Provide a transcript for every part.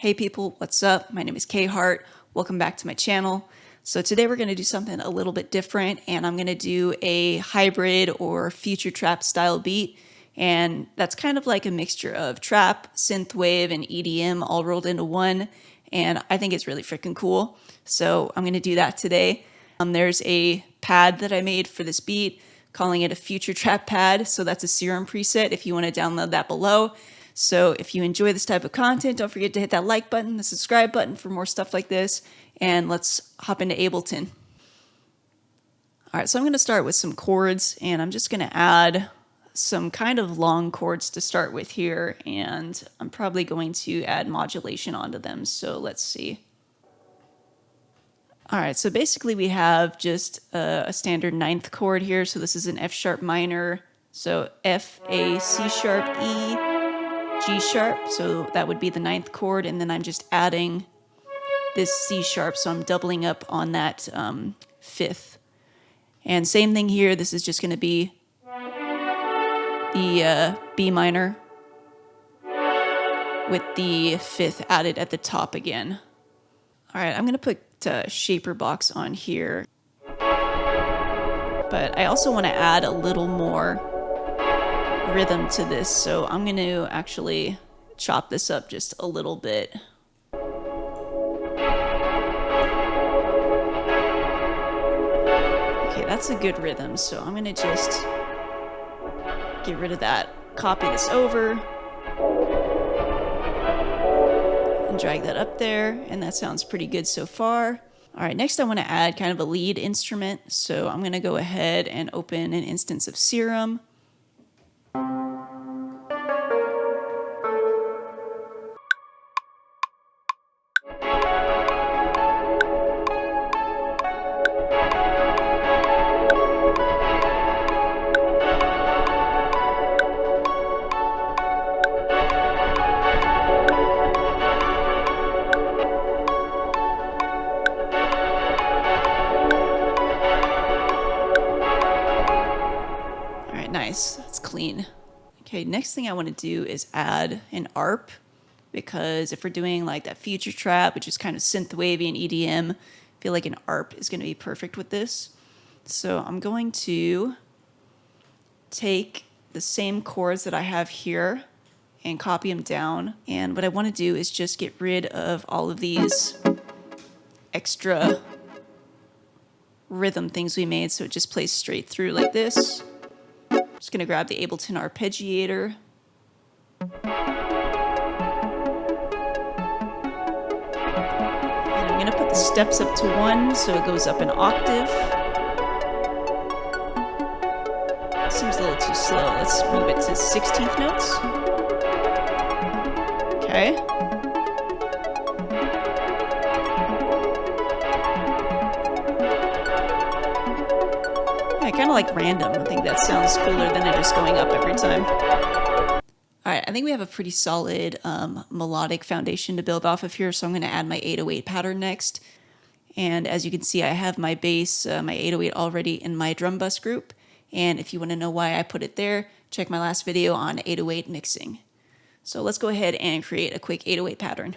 Hey people, what's up? My name is Kay Hart. Welcome back to my channel. So today we're going to do something a little bit different, and I'm going to do a hybrid or future trap style beat. And that's kind of like a mixture of trap, synthwave, and EDM all rolled into one. And I think it's really freaking cool. So I'm going to do that today. There's a pad that I made for this beat, calling it a future trap pad. So that's a Serum preset if you want to download that below. So if you enjoy this type of content, don't forget to hit that like button, the subscribe button for more stuff like this, and let's hop into Ableton. All right, so I'm going to start with some chords, and I'm just going to add some kind of long chords to start with here, and I'm probably going to add modulation onto them, so let's see. All right, so basically we have just a standard ninth chord here, so this is an F sharp minor, so F, A, C sharp, E, G sharp, so that would be the ninth chord, and then I'm just adding this C sharp, so I'm doubling up on that fifth. And same thing here, this is just going to be the B minor with the fifth added at the top again. All right, I'm going to put shaper box on here, but I also want to add a little more rhythm to this, so I'm going to actually chop this up just a little bit. Okay, that's a good rhythm, so I'm going to just get rid of that, copy this over, and drag that up there, and that sounds pretty good so far. All right, next I want to add kind of a lead instrument, so I'm going to go ahead and open an instance of Serum. Nice, that's clean. Okay, next thing I want to do is add an ARP, because if we're doing like that future trap, which is kind of synthwavy and EDM, I feel like an ARP is going to be perfect with this. So I'm going to take the same chords that I have here and copy them down. And what I want to do is just get rid of all of these extra rhythm things we made, so it just plays straight through like this. Just going to grab the Ableton arpeggiator. And I'm going to put the steps up to 1 so it goes up an octave. Seems a little too slow. Let's move it to 16th notes. Okay. Kind of like random. I think that sounds cooler than it just going up every time. All right, I think we have a pretty solid melodic foundation to build off of here, so I'm going to add my 808 pattern next. And as you can see, I have my bass, my 808 already in my drum bus group. And if you want to know why I put it there, check my last video on 808 mixing. So let's go ahead and create a quick 808 pattern.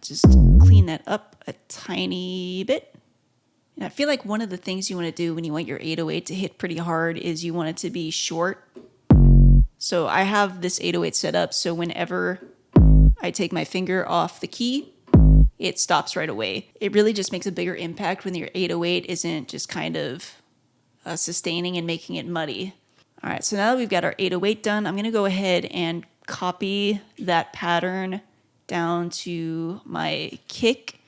Just clean that up a tiny bit. And I feel like one of the things you want to do when you want your 808 to hit pretty hard is you want it to be short. So I have this 808 set up so whenever I take my finger off the key, it stops right away. It really just makes a bigger impact when your 808 isn't just kind of sustaining and making it muddy. All right, so now that we've got our 808 done, I'm going to go ahead and copy that pattern down to my kick,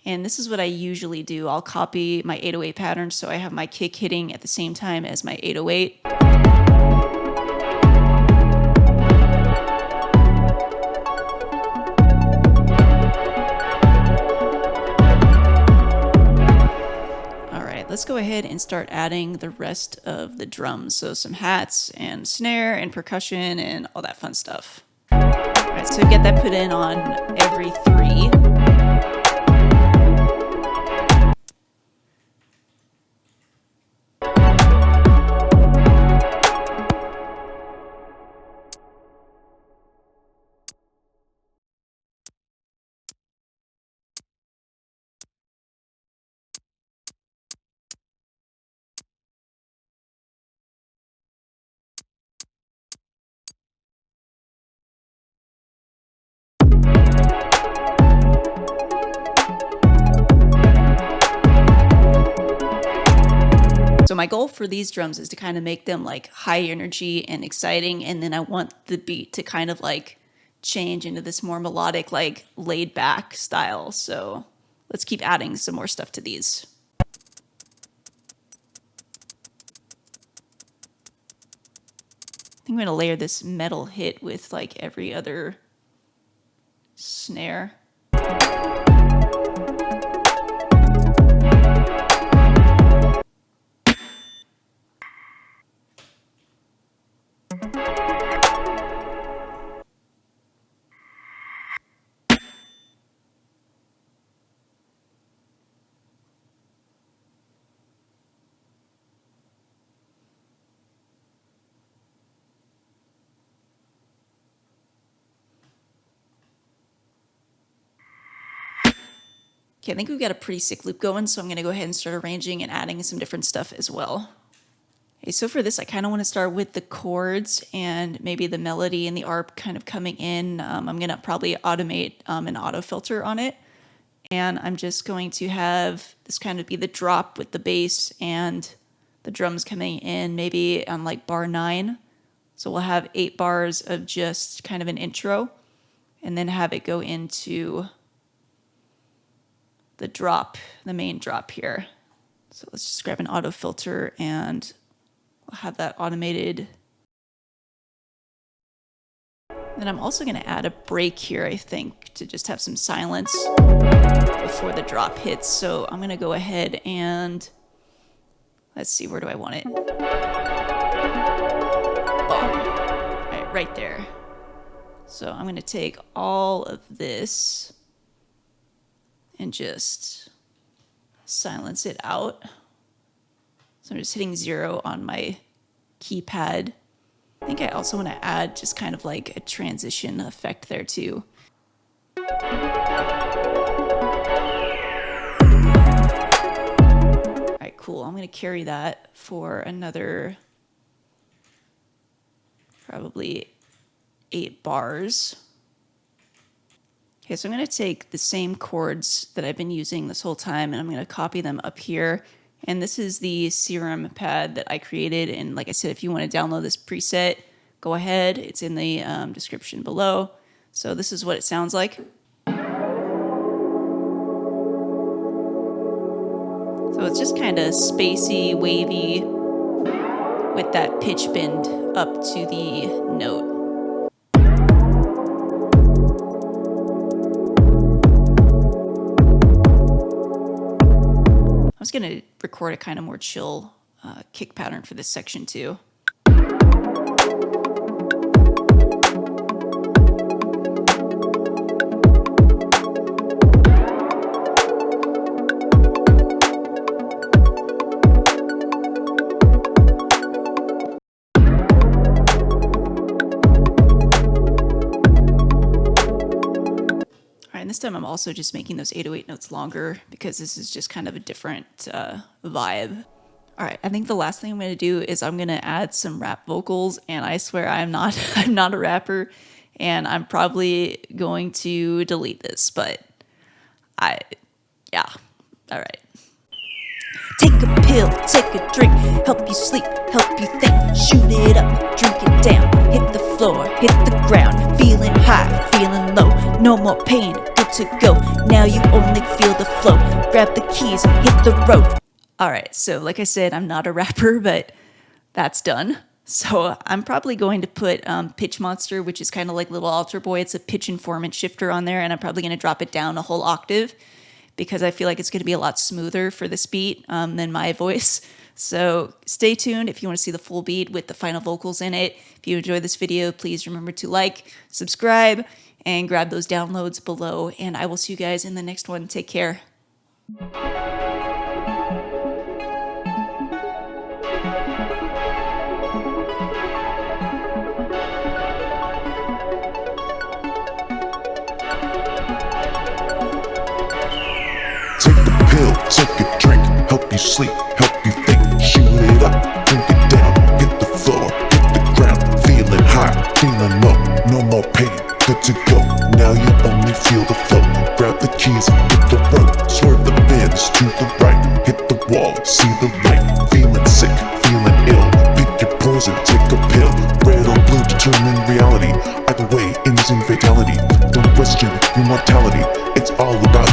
and this is what I usually do. I'll copy my 808 pattern so I have my kick hitting at the same time as my 808. All right, let's go ahead and start adding the rest of the drums. So some hats and snare and percussion and all that fun stuff. All right, so get that put in on every 3. So my goal for these drums is to kind of make them like high energy and exciting, and then I want the beat to kind of like change into this more melodic, like laid back style. So let's keep adding some more stuff to these. I think I'm going to layer this metal hit with like every other snare. Okay, I think we've got a pretty sick loop going, so I'm going to go ahead and start arranging and adding some different stuff as well. Okay, so for this, I kind of want to start with the chords and maybe the melody and the arp kind of coming in. I'm going to probably automate an auto filter on it. And I'm just going to have this kind of be the drop with the bass and the drums coming in maybe on like bar 9. So we'll have 8 bars of just kind of an intro and then have it go into the drop, the main drop here. So let's just grab an auto filter and we'll have that automated. Then I'm also going to add a break here, I think, to just have some silence before the drop hits. So I'm going to go ahead and let's see, where do I want it? Boom. All right, right there. So I'm going to take all of this and just silence it out. So I'm just hitting 0 on my keypad. I think I also want to add just kind of like a transition effect there too. All right, cool. I'm going to carry that for another probably 8 bars. Okay, so I'm going to take the same chords that I've been using this whole time and I'm going to copy them up here. And this is the serum pad that I created. And like I said, if you want to download this preset, go ahead. It's in the description below. So this is what it sounds like. So it's just kind of spacey, wavy with that pitch bend up to the note. I was going to record a kind of more chill kick pattern for this section too. And this time I'm also just making those 808 notes longer because this is just kind of a different vibe. All right, I think the last thing I'm going to do is I'm going to add some rap vocals, and I swear I'm not a rapper, and I'm probably going to delete this, but yeah, all right. Take a pill, take a drink, help you sleep, help you think, shoot it up, drink it down, hit the floor, hit the ground, feeling high, feeling low, no more pain, good to go, now you only feel the flow, grab the keys, hit the road. All right, so like I said, I'm not a rapper, but that's done. So I'm probably going to put Pitch Monster, which is kind of like Little Altar Boy. It's a pitch informant shifter on there, and I'm probably going to drop it down a whole octave because I feel like it's going to be a lot smoother for this beat than my voice. So stay tuned if you want to see the full beat with the final vocals in it. If you enjoyed this video, please remember to like, subscribe, and grab those downloads below. And I will see you guys in the next one. Take care. Take a pill, take a drink, help you sleep, help you think. Shoot it up, drink it down, hit the floor, hit the ground. Feeling high, feeling low, no more pain, good to go. Now you only feel the flow. Grab the keys, hit the road, swerve the bends to the right, hit the wall, see the light. Feeling sick, feeling ill, pick your poison, take a pill. Red or blue determine reality, either way ends in fatality. Don't question your mortality, it's all about